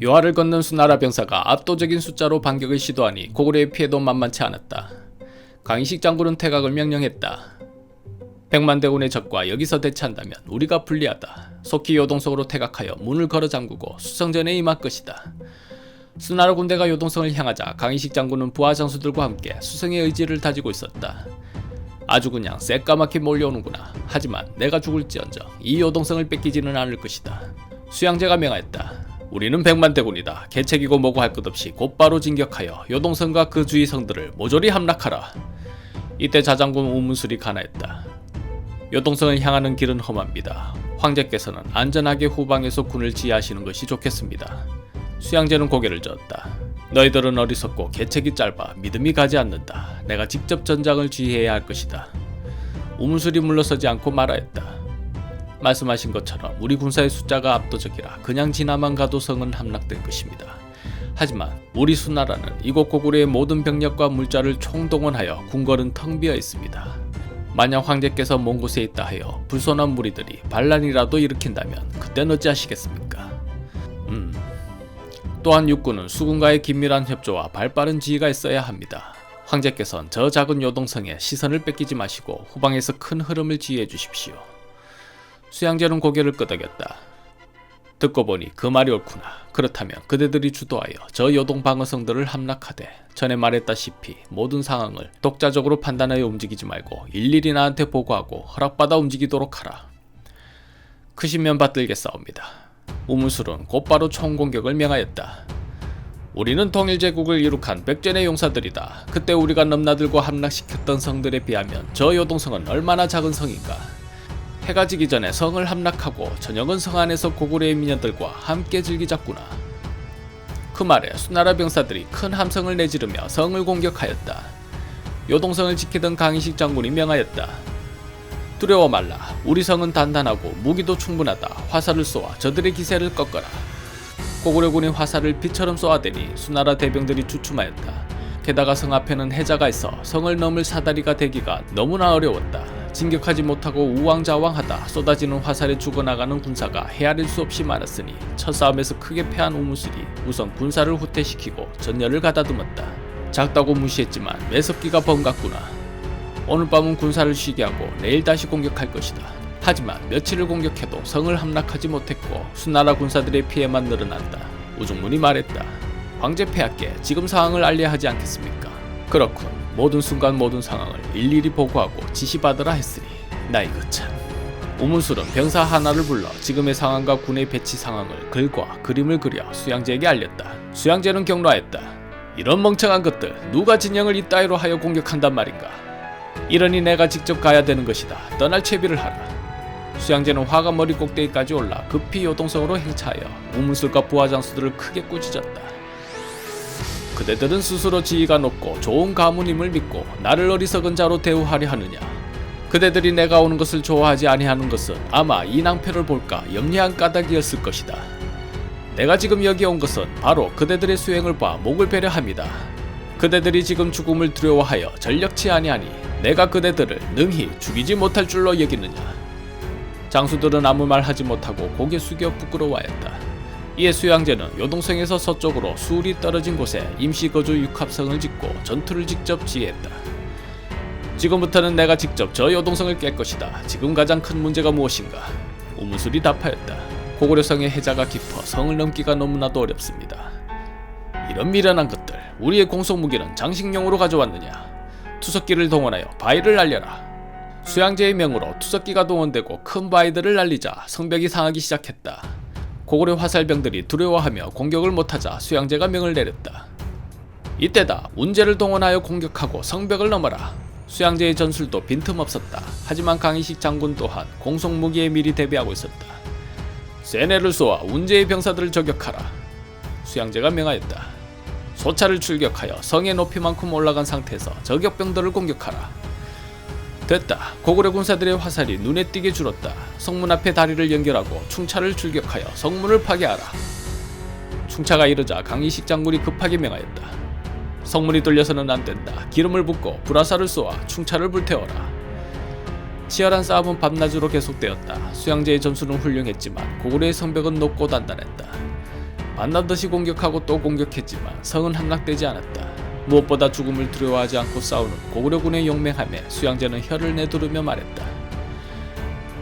요하를 걷는 수나라 병사가 압도적인 숫자로 반격을 시도하니 고구려의 피해도 만만치 않았다. 강희식 장군은 퇴각을 명령했다. 100만 대군의 적과 여기서 대치한다면 우리가 불리하다. 속히 요동성으로 퇴각하여 문을 걸어 잠그고 수성전에 임할 것이다. 수나라 군대가 요동성을 향하자 강희식 장군은 부하 장수들과 함께 수성의 의지를 다지고 있었다. 아주 그냥 새까맣게 몰려오는구나. 하지만 내가 죽을지언정 이 요동성을 뺏기지는 않을 것이다. 수양제가 명하였다. 우리는 100만 대군이다. 계책이고 뭐고 할 것 없이 곧바로 진격하여 요동성과 그 주위 성들을 모조리 함락하라. 이때 자장군 우문술이 간하였다. 요동성을 향하는 길은 험합니다. 황제께서는 안전하게 후방에서 군을 지휘하시는 것이 좋겠습니다. 수양제는 고개를 저었다. 너희들은 어리석고 계책이 짧아 믿음이 가지 않는다. 내가 직접 전장을 지휘해야 할 것이다. 우문술이 물러서지 않고 말하였다. 말씀하신 것처럼 우리 군사의 숫자가 압도적이라 그냥 지나만 가도 성은 함락될 것입니다. 하지만 우리 수나라는 이곳 고구려의 모든 병력과 물자를 총동원하여 궁궐은 텅 비어 있습니다. 만약 황제께서 먼 곳에 있다 하여 불손한 무리들이 반란이라도 일으킨다면 그땐 어찌하시겠습니까? 또한 육군은 수군과의 긴밀한 협조와 발빠른 지휘가 있어야 합니다. 황제께서는 저 작은 요동성에 시선을 뺏기지 마시고 후방에서 큰 흐름을 지휘해 주십시오. 수양제는 고개를 끄덕였다. 듣고 보니 그 말이 옳구나. 그렇다면 그대들이 주도하여 저 요동 방어성들을 함락하되 전에 말했다시피 모든 상황을 독자적으로 판단하여 움직이지 말고 일일이 나한테 보고하고 허락받아 움직이도록 하라. 크시면 받들겠사옵니다. 우문술은 곧바로 총공격을 명하였다. 우리는 통일제국을 이룩한 백전의 용사들이다. 그때 우리가 넘나들고 함락시켰던 성들에 비하면 저 요동성은 얼마나 작은 성인가. 해가 지기 전에 성을 함락하고 저녁은 성 안에서 고구려의 미녀들과 함께 즐기자꾸나. 그 말에 수나라 병사들이 큰 함성을 내지르며 성을 공격하였다. 요동성을 지키던 강희식 장군이 명하였다. 두려워 말라. 우리 성은 단단하고 무기도 충분하다. 화살을 쏘아 저들의 기세를 꺾어라. 고구려군이 화살을 비처럼 쏘아대니 수나라 대병들이 주춤하였다. 게다가 성 앞에는 해자가 있어 성을 넘을 사다리가 되기가 너무나 어려웠다. 진격하지 못하고 우왕좌왕하다 쏟아지는 화살에 죽어나가는 군사가 헤아릴 수 없이 많았으니 첫 싸움에서 크게 패한 우문술이 우선 군사를 후퇴시키고 전열을 가다듬었다. 작다고 무시했지만 매섭기가 번갔구나. 오늘 밤은 군사를 쉬게 하고 내일 다시 공격할 것이다. 하지만 며칠을 공격해도 성을 함락하지 못했고 수나라 군사들의 피해만 늘어난다. 우중문이 말했다. 황제 폐하께 지금 상황을 알려야 하지 않겠습니까? 그렇군. 모든 순간 모든 상황을 일일이 보고하고 지시받으라 했으니 나 이거 참. 우문술은 병사 하나를 불러 지금의 상황과 군의 배치 상황을 글과 그림을 그려 수양제에게 알렸다. 수양제는 경로하였다. 이런 멍청한 것들 누가 진영을 이따위로 하여 공격한단 말인가. 이러니 내가 직접 가야 되는 것이다. 떠날 채비를 하라. 수양제는 화가 머리 꼭대기까지 올라 급히 요동성으로 행차하여 우문술과 부하장수들을 크게 꾸짖었다. 그대들은 스스로 지위가 높고 좋은 가문임을 믿고 나를 어리석은 자로 대우하려 하느냐. 그대들이 내가 오는 것을 좋아하지 아니하는 것은 아마 이 낭패를 볼까 염려한 까닭이었을 것이다. 내가 지금 여기 온 것은 바로 그대들의 수행을 봐 목을 베려합니다. 그대들이 지금 죽음을 두려워하여 전력치 아니하니 내가 그대들을 능히 죽이지 못할 줄로 여기느냐. 장수들은 아무 말 하지 못하고 고개 숙여 부끄러워하였다. 이에 수양제는 요동성에서 서쪽으로 수울이 떨어진 곳에 임시 거주 육합성을 짓고 전투를 직접 지휘했다. 지금부터는 내가 직접 저 요동성을 깰 것이다. 지금 가장 큰 문제가 무엇인가? 우문술이 답하였다. 고구려성의 해자가 깊어 성을 넘기가 너무나도 어렵습니다. 이런 미련한 것들, 우리의 공속무기는 장식용으로 가져왔느냐? 투석기를 동원하여 바위를 날려라. 수양제의 명으로 투석기가 동원되고 큰 바위들을 날리자 성벽이 상하기 시작했다. 고구려 화살병들이 두려워하며 공격을 못하자 수양제가 명을 내렸다. 이때다. 운제를 동원하여 공격하고 성벽을 넘어라. 수양제의 전술도 빈틈없었다. 하지만 강희식 장군 또한 공속무기에 미리 대비하고 있었다. 세네를 쏘아 운제의 병사들을 저격하라. 수양제가 명하였다. 소차를 출격하여 성의 높이만큼 올라간 상태에서 저격병들을 공격하라. 됐다. 고구려 군사들의 화살이 눈에 띄게 줄었다. 성문 앞에 다리를 연결하고 충차를 출격하여 성문을 파괴하라. 충차가 이르자 강희식 장군이 급하게 명하였다. 성문이 뚫려서는 안된다. 기름을 붓고 불화살을 쏘아 충차를 불태워라. 치열한 싸움은 밤낮으로 계속되었다. 수양제의 전술은 훌륭했지만 고구려의 성벽은 높고 단단했다. 반나듯이 공격하고 또 공격했지만 성은 함락되지 않았다. 무엇보다 죽음을 두려워하지 않고 싸우는 고구려군의 용맹함에 수양제는 혀를 내두르며 말했다.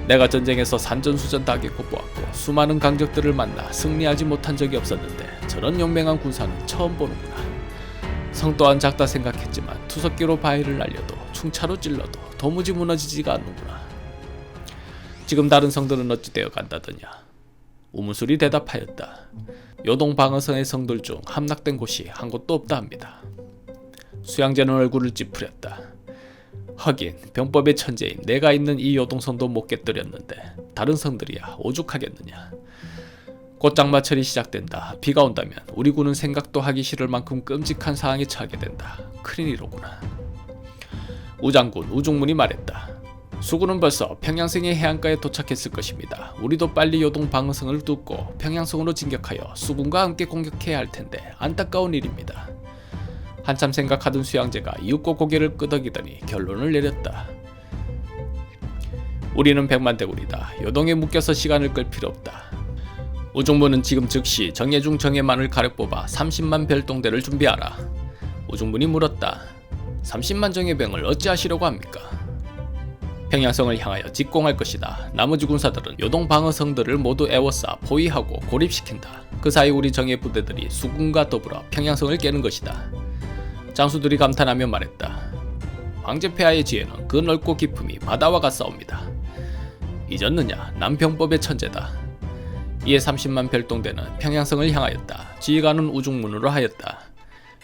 내가 전쟁에서 산전수전 다 겪고 보았고 수많은 강적들을 만나 승리하지 못한 적이 없었는데 저런 용맹한 군사는 처음 보는구나. 성 또한 작다 생각했지만 투석기로 바위를 날려도 충차로 찔러도 도무지 무너지지가 않는구나. 지금 다른 성들은 어찌 되어 간다더냐. 우문술이 대답하였다. 요동 방어성의 성들 중 함락된 곳이 한 곳도 없다 합니다. 수양제는 얼굴을 찌푸렸다. 하긴 병법의 천재인 내가 있는 이 요동성도 못 깨뜨렸는데 다른 성들이야 오죽하겠느냐. 곧 장마철이 시작된다. 비가 온다면 우리 군은 생각도 하기 싫을 만큼 끔찍한 상황에 처하게 된다. 큰일이로구나. 우장군 우중문이 말했다. 수군은 벌써 평양성의 해안가에 도착했을 것입니다. 우리도 빨리 요동 방어성을 뚫고 평양성으로 진격하여 수군과 함께 공격해야 할 텐데 안타까운 일입니다. 한참 생각하던 수양제가 이윽고 고개를 끄덕이더니 결론을 내렸다. 우리는 백만대군이다. 요동에 묶여서 시간을 끌 필요 없다. 우중문은 지금 즉시 정예중 정예만을 가력 뽑아 30만 별동대를 준비하라. 우중문이 물었다. 30만 정예병을 어찌하시려고 합니까? 평양성을 향하여 직공할 것이다. 나머지 군사들은 요동 방어성들을 모두 에워싸 포위하고 고립시킨다. 그 사이 우리 정예 부대들이 수군과 더불어 평양성을 깨는 것이다. 장수들이 감탄하며 말했다. 황제폐하의 지혜는 그 넓고 깊음이 바다와 같사옵니다. 잊었느냐? 남평법의 천재다. 이에 30만 별동대는 평양성을 향하였다. 지휘관은 우중문으로 하였다.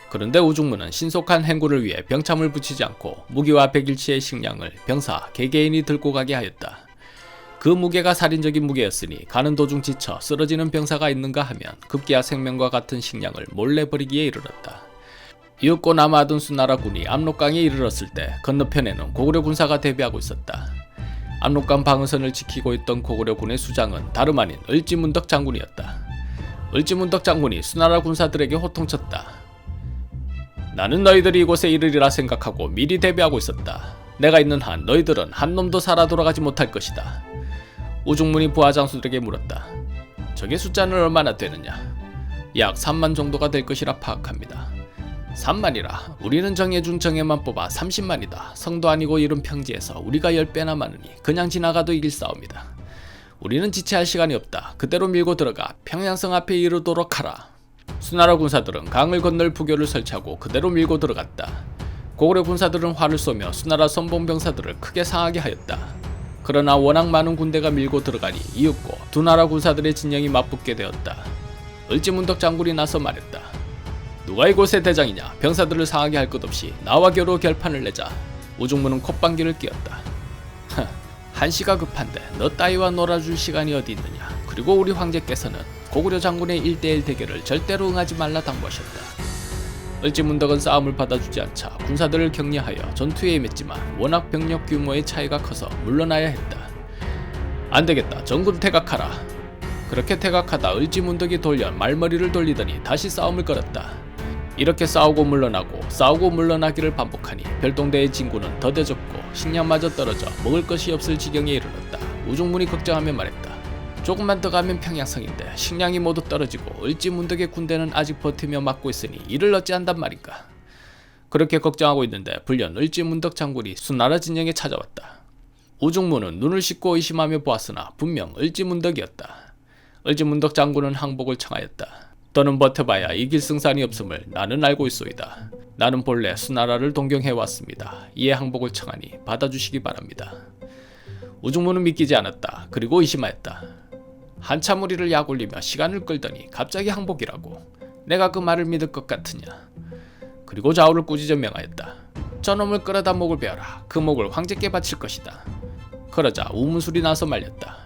그런데 우중문은 신속한 행군을 위해 병참을 붙이지 않고 무기와 백일치의 식량을 병사 개개인이 들고 가게 하였다. 그 무게가 살인적인 무게였으니 가는 도중 지쳐 쓰러지는 병사가 있는가 하면 급기야 생명과 같은 식량을 몰래 버리기에 이르렀다. 이윽고 남아하던 수나라군이 압록강에 이르렀을 때 건너편에는 고구려 군사가 대비하고 있었다. 압록강 방어선을 지키고 있던 고구려군의 수장은 다름 아닌 을지문덕 장군이었다. 을지문덕 장군이 수나라 군사들에게 호통쳤다. 나는 너희들이 이곳에 이르리라 생각하고 미리 대비하고 있었다. 내가 있는 한 너희들은 한 놈도 살아 돌아가지 못할 것이다. 우중문이 부하 장수들에게 물었다. 적의 숫자는 얼마나 되느냐? 약 3만 정도가 될 것이라 파악합니다. 3만이라 우리는 정예중 정예만 뽑아 30만이다. 성도 아니고 이른 평지에서 우리가 10배나 많으니 그냥 지나가도 이길싸움이다. 우리는 지체할 시간이 없다. 그대로 밀고 들어가 평양성 앞에 이르도록 하라. 수나라 군사들은 강을 건널 부교를 설치하고 그대로 밀고 들어갔다. 고구려 군사들은 활을 쏘며 수나라 선봉병사들을 크게 상하게 하였다. 그러나 워낙 많은 군대가 밀고 들어가니 이윽고 두 나라 군사들의 진영이 맞붙게 되었다. 을지문덕 장군이 나서 말했다. 누가 이곳의 대장이냐? 병사들을 상하게 할 것 없이 나와 겨루 결판을 내자. 우중문은 콧방귀를 뀌었다. 한시가 급한데 너 따위와 놀아줄 시간이 어디 있느냐. 그리고 우리 황제께서는 고구려 장군의 1대1 대결을 절대로 응하지 말라 당부하셨다. 을지문덕은 싸움을 받아주지 않자 군사들을 격려하여 전투에 임했지만 워낙 병력 규모의 차이가 커서 물러나야 했다. 안되겠다. 전군 퇴각하라. 그렇게 퇴각하다 을지문덕이 돌려 말머리를 돌리더니 다시 싸움을 걸었다. 이렇게 싸우고 물러나고 싸우고 물러나기를 반복하니 별동대의 진군은 더뎌졌고 식량마저 떨어져 먹을 것이 없을 지경에 이르렀다. 우중문이 걱정하며 말했다. 조금만 더 가면 평양성인데 식량이 모두 떨어지고 을지문덕의 군대는 아직 버티며 막고 있으니 이를 어찌한단 말인가. 그렇게 걱정하고 있는데 불련 을지문덕 장군이 수나라 진영에 찾아왔다. 우중문은 눈을 씻고 의심하며 보았으나 분명 을지문덕이었다. 을지문덕 장군은 항복을 청하였다. 너는 버텨봐야 이길 승산이 없음을 나는 알고 있소이다. 나는 본래 수나라를 동경해왔습니다. 이에 항복을 청하니 받아주시기 바랍니다. 우중문은 믿기지 않았다. 그리고 의심하였다. 한참 우리를 약올리며 시간을 끌더니 갑자기 항복이라고. 내가 그 말을 믿을 것 같으냐. 그리고 좌우를 꾸짖어 명하였다. 저놈을 끌어다 목을 베어라. 그 목을 황제께 바칠 것이다. 그러자 우문술이 나서 말렸다.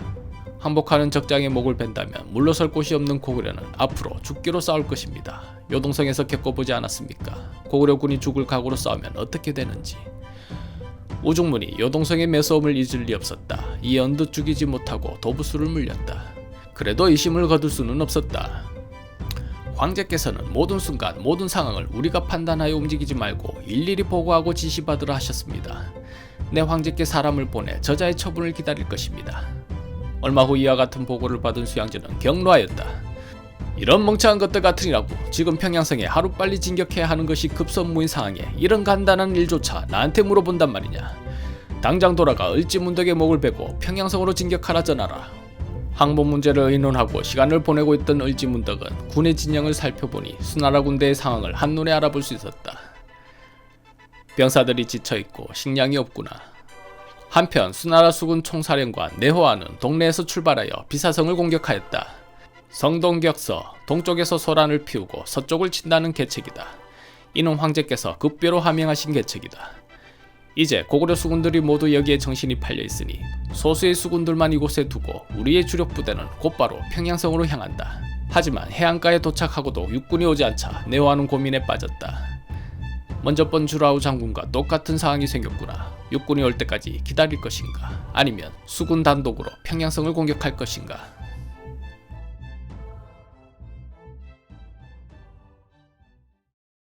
항복하는 적장의 목을 벤다면 물러설 곳이 없는 고구려는 앞으로 죽기로 싸울 것입니다. 요동성에서 겪어보지 않았습니까? 고구려군이 죽을 각오로 싸우면 어떻게 되는지. 우중문이 요동성의 매서움을 잊을 리 없었다. 이 언뜻 죽이지 못하고 도부수를 물렸다. 그래도 의심을 거둘 수는 없었다. 황제께서는 모든 순간 모든 상황을 우리가 판단하여 움직이지 말고 일일이 보고하고 지시받으라 하셨습니다. 내 황제께 사람을 보내 저자의 처분을 기다릴 것입니다. 얼마 후 이와 같은 보고를 받은 수양제는 격노하였다. 이런 멍청한 것들 같으니라고 지금 평양성에 하루빨리 진격해야 하는 것이 급선무인 상황에 이런 간단한 일조차 나한테 물어본단 말이냐. 당장 돌아가 을지문덕의 목을 베고 평양성으로 진격하라 전하라. 항복 문제를 의논하고 시간을 보내고 있던 을지문덕은 군의 진영을 살펴보니 수나라 군대의 상황을 한눈에 알아볼 수 있었다. 병사들이 지쳐있고 식량이 없구나. 한편 수나라 수군 총사령관 내호아는 동네에서 출발하여 비사성을 공격하였다. 성동격서 동쪽에서 소란을 피우고 서쪽을 친다는 계책이다. 이는 황제께서 급배로 하명하신 계책이다. 이제 고구려 수군들이 모두 여기에 정신이 팔려 있으니 소수의 수군들만 이곳에 두고 우리의 주력 부대는 곧바로 평양성으로 향한다. 하지만 해안가에 도착하고도 육군이 오지 않자 내호아는 고민에 빠졌다. 먼저 본 주라우 장군과 똑같은 상황이 생겼구나. 육군이 올 때까지 기다릴 것인가? 아니면 수군 단독으로 평양성을 공격할 것인가?